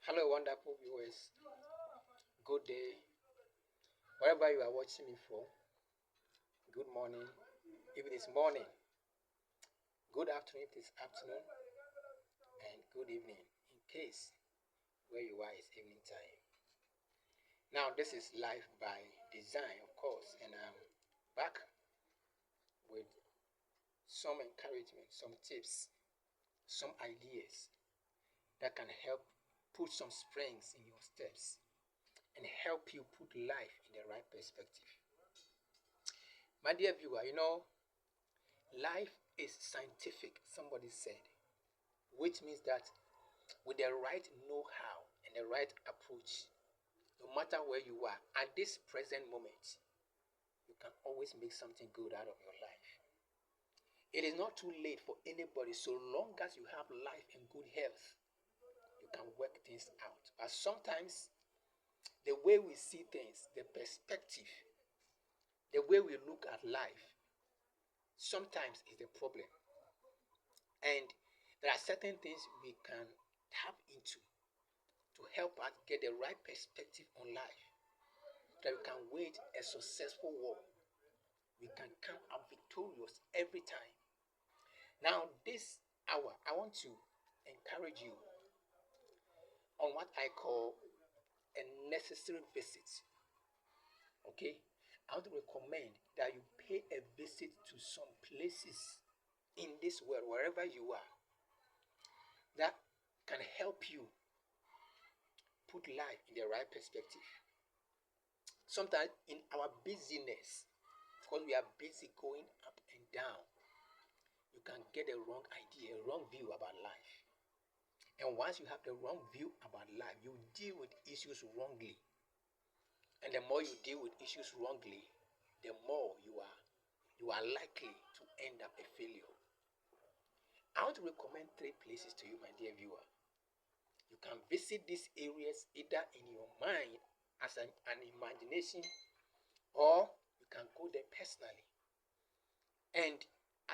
Hello, wonderful viewers. Good day. Wherever you are watching me from, good morning. If it is morning, good afternoon if it is afternoon, and good evening in case where you are is evening time. Now, this is Life by Design, of course, and I'm back with some encouragement, some tips, some ideas that can help put some springs in your steps and help you put life in the right perspective. My dear viewer, life is scientific, somebody said, which means that with the right know-how and the right approach, no matter where you are at this present moment, you can always make something good out of your life. It is not too late for anybody so long as you have life and good health. You can work things out. But sometimes the way we see things, the perspective, the way we look at life, sometimes is the problem. And there are certain things we can tap into to help us get the right perspective on life, so that we can wage a successful war. We can come out victorious every time. Now, this hour, I want to encourage you on what I call a necessary visit. Okay? I want to recommend that you pay a visit to some places in this world, wherever you are, that can help you put life in the right perspective. Sometimes in our busyness, because we are busy going up and down, you can get a wrong idea, a wrong view about life. And once you have the wrong view about life, you deal with issues wrongly. And the more you deal with issues wrongly, the more you are likely to end up a failure. I want to recommend 3 places to you, my dear viewer. You can visit these areas either in your mind as an imagination, or you can go there personally. And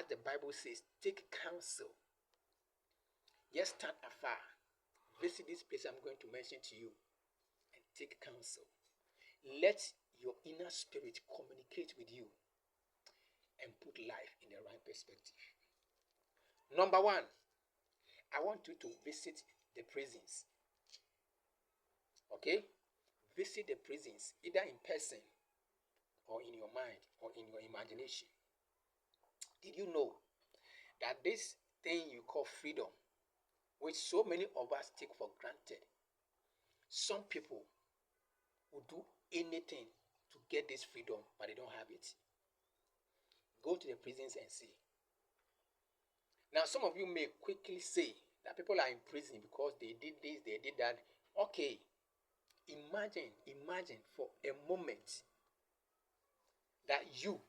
as the Bible says, take counsel. Just stand afar. Visit this place I'm going to mention to you and take counsel. Let your inner spirit communicate with you and put life in the right perspective. Number 1, I want you to visit the prisons. Okay? Visit the prisons either in person or in your mind or in your imagination. Did you know that this thing you call freedom, which so many of us take for granted, some people will do anything to get this freedom, but they don't have it? Go to the prisons and see. Now, some of you may quickly say that people are in prison because they did this, they did that. Okay, imagine for a moment that you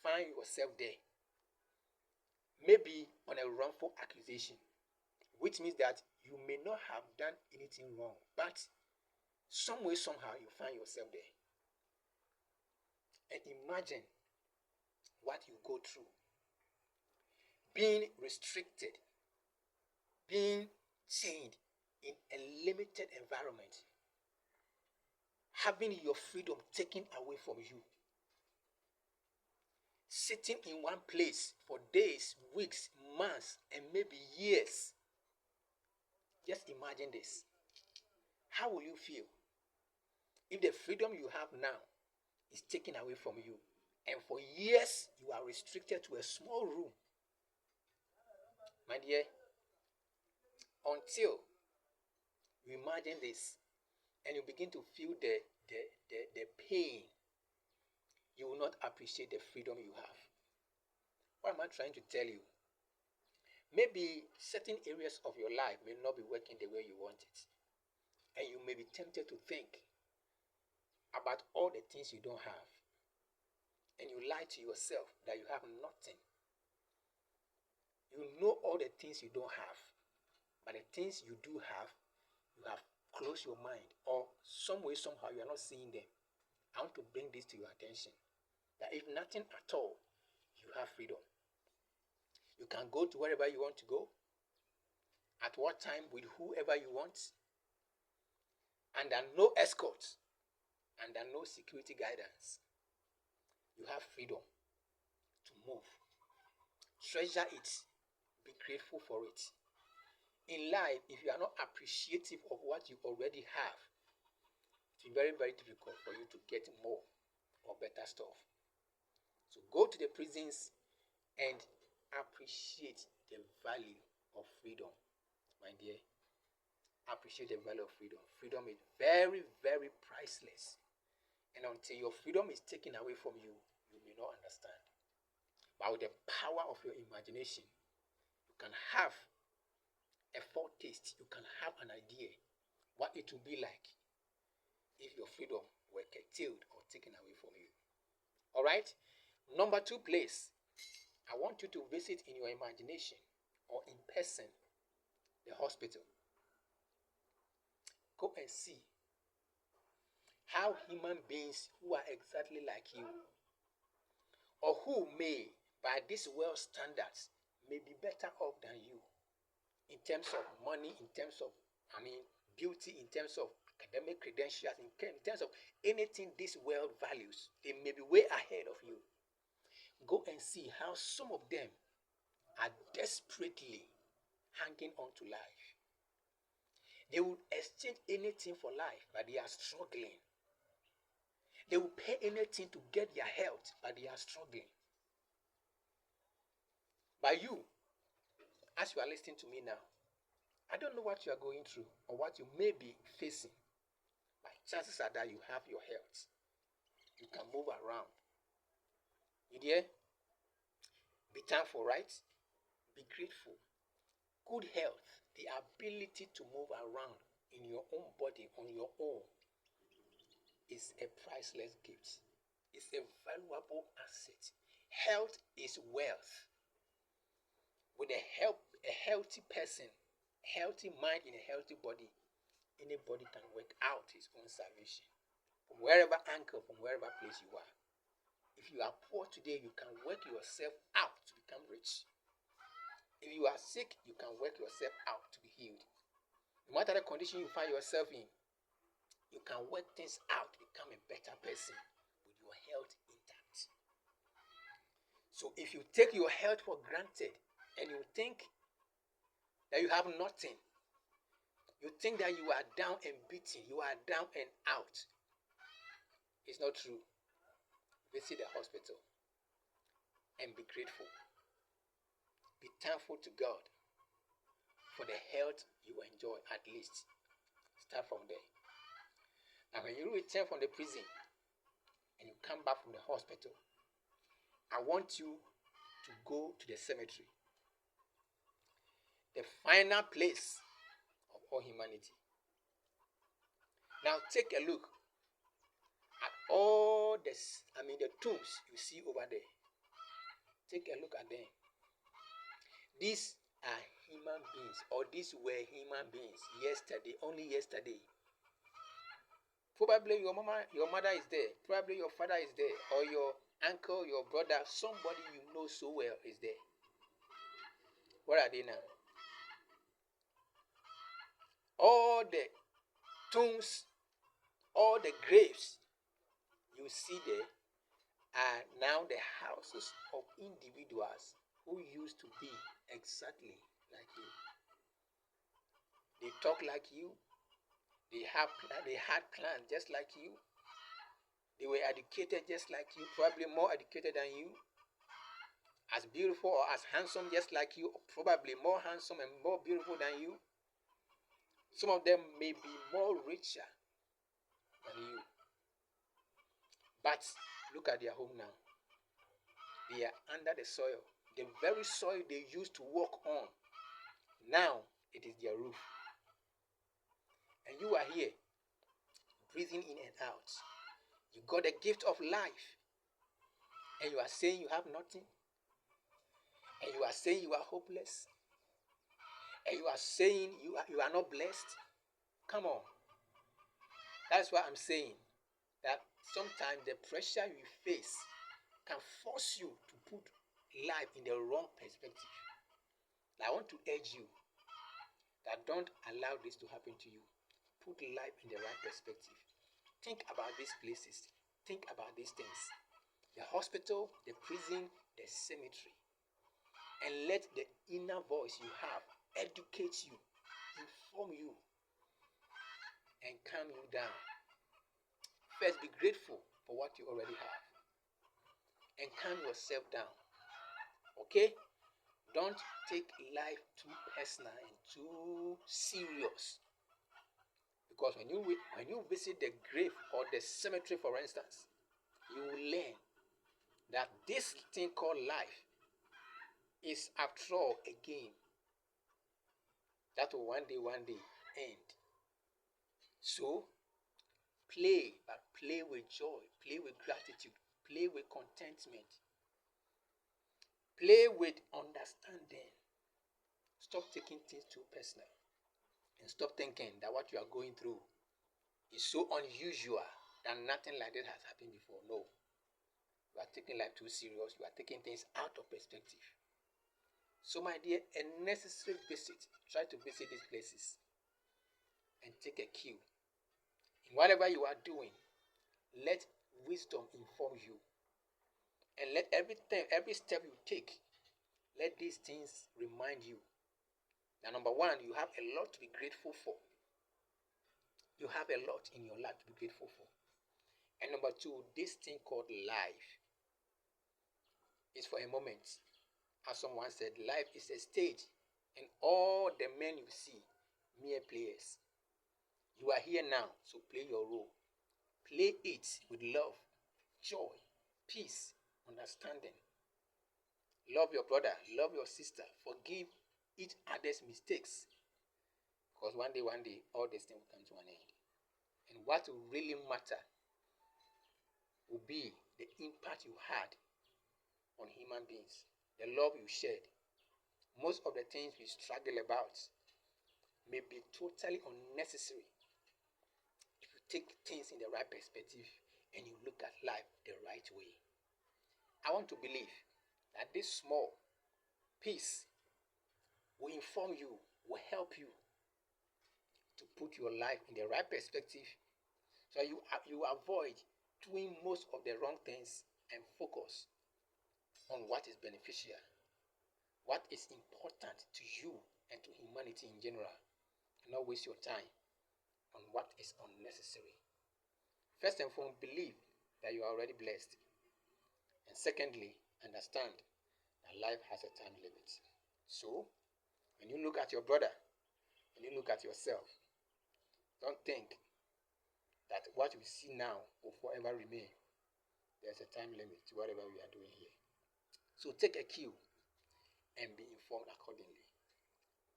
find yourself there, maybe on a wrongful accusation, which means that you may not have done anything wrong, but some way, somehow, you find yourself there. And imagine what you go through. Being restricted, being chained in a limited environment, having your freedom taken away from you, sitting in one place for days, weeks, months, and maybe years. Just imagine this. How will you feel if the freedom you have now is taken away from you, and for years you are restricted to a small room? My dear, until you imagine this and you begin to feel the pain, you will not appreciate the freedom you have. What am I trying to tell you? Maybe certain areas of your life may not be working the way you want it, and you may be tempted to think about all the things you don't have, and you lie to yourself that you have nothing. You know all the things you don't have, but the things you do have, you have closed your mind, or some way, somehow, you are not seeing them. I want to bring this to your attention, that if nothing at all, you have freedom. You can go to wherever you want to go, at what time, with whoever you want. under no escort, under no security guidance. You have freedom to move. Treasure it. Be grateful for it. In life, if you are not appreciative of what you already have, it's very, very difficult for you to get more or better stuff. So go to the prisons and appreciate the value of freedom, my dear. Appreciate the value of freedom. Freedom is very, very priceless. And until your freedom is taken away from you, you may not understand. But with the power of your imagination, you can have a foretaste, you can have an idea what it will be like if your freedom were curtailed or taken away from you. All right? Number 2 place, I want you to visit in your imagination or in person the hospital. Go and see how human beings who are exactly like you, or who may, by this world standards, may be better off than you in terms of money, in terms of, beauty, in terms of academic credentials, in terms of anything this world values. They may be way ahead of you. Go and see how some of them are desperately hanging on to life. They will exchange anything for life, but they are struggling. They will pay anything to get their health, but they are struggling. But you, as you are listening to me now, I don't know what you are going through or what you may be facing, but chances are that you have your health. You can move around. You dear? Be thankful, right? Be grateful. Good health, the ability to move around in your own body on your own, is a priceless gift. It's a valuable asset. Health is wealth. With a healthy person, healthy mind in a healthy body, anybody can work out his own salvation. From wherever angle, from wherever place you are. If you are poor today, you can work yourself out to become rich. If you are sick, you can work yourself out to be healed. No matter the condition you find yourself in, you can work things out to become a better person with your health intact. So if you take your health for granted and you think that you have nothing, you think that you are down and beaten, you are down and out, it's not true. Visit the hospital and be grateful. Be thankful to God for the health you enjoy, at least. Start from there. Now, when you return from the prison and you come back from the hospital, I want you to go to the cemetery, the final place of all humanity. Now, take a look at all the tombs you see over there. Take a look at them. These are human beings, or these were human beings yesterday, only yesterday. Probably your mother is there. Probably your father is there, or your uncle, your brother, somebody you know so well is there. Where are they now? All the tombs, all the graves you see there are now the houses of individuals who used to be exactly like you. They talk like you. They had plans just like you. They were educated just like you, probably more educated than you. As beautiful or as handsome just like you, probably more handsome and more beautiful than you. Some of them may be more richer than you. But look at their home now. They are under the soil. The very soil they used to walk on, now it is their roof. And you are here, breathing in and out. You got the gift of life. And you are saying you have nothing. And you are saying you are hopeless. And you are saying you are not blessed. Come on. That's why I'm saying that sometimes the pressure you face can force you to put life in the wrong perspective. I want to urge you that don't allow this to happen to you. put life in the right perspective. Think about these places. Think about these things. The hospital, the prison, the cemetery. And let the inner voice you have educate you, inform you, and calm you down. First, be grateful for what you already have. And calm yourself down. Okay? Don't take life too personal and too serious. Because when you visit the grave or the cemetery, for instance, you will learn that this thing called life is after all a game that will one day end. So play, but play with joy, play with gratitude, play with contentment, play with understanding. Stop taking things too personal and stop thinking that what you are going through is so unusual that nothing like that has happened before. No. You are taking life too serious. You are taking things out of perspective. So, my dear, a necessary visit. Try to visit these places and take a cue. In whatever you are doing, let wisdom inform you. And let every step you take, let these things remind you that number one, you have a lot to be grateful for. You have a lot in your life to be grateful for. And number two, this thing called life is for a moment. As someone said, life is a stage, and all the men you see, mere players. You are here now, so play your role. Play it with love, joy, peace, understanding. Love your brother, love your sister, forgive each other's mistakes. Because one day, all these things will come to an end. And what will really matter will be the impact you had on human beings, the love you shared. Most of the things we struggle about may be totally unnecessary if you take things in the right perspective and you look at life the right way. I want to believe that this small piece will inform you, will help you to put your life in the right perspective so you avoid doing most of the wrong things and focus on what is beneficial, what is important to you and to humanity in general, and not waste your time on what is unnecessary. First and foremost, believe that you are already blessed. And secondly, understand that life has a time limit. So, when you look at your brother, when you look at yourself, don't think that what you see now will forever remain. There's a time limit to whatever we are doing here. So take a cue and be informed accordingly.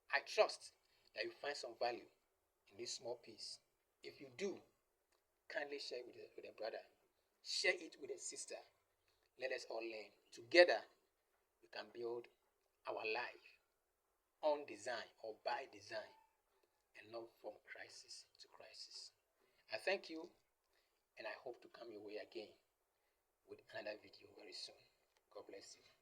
I trust that you find some value in this small piece. If you do, kindly share it with a brother. Share it with a sister. Let us all learn. Together, we can build our life on design or by design and not from crisis to crisis. I thank you and I hope to come your way again with another video very soon. God bless you.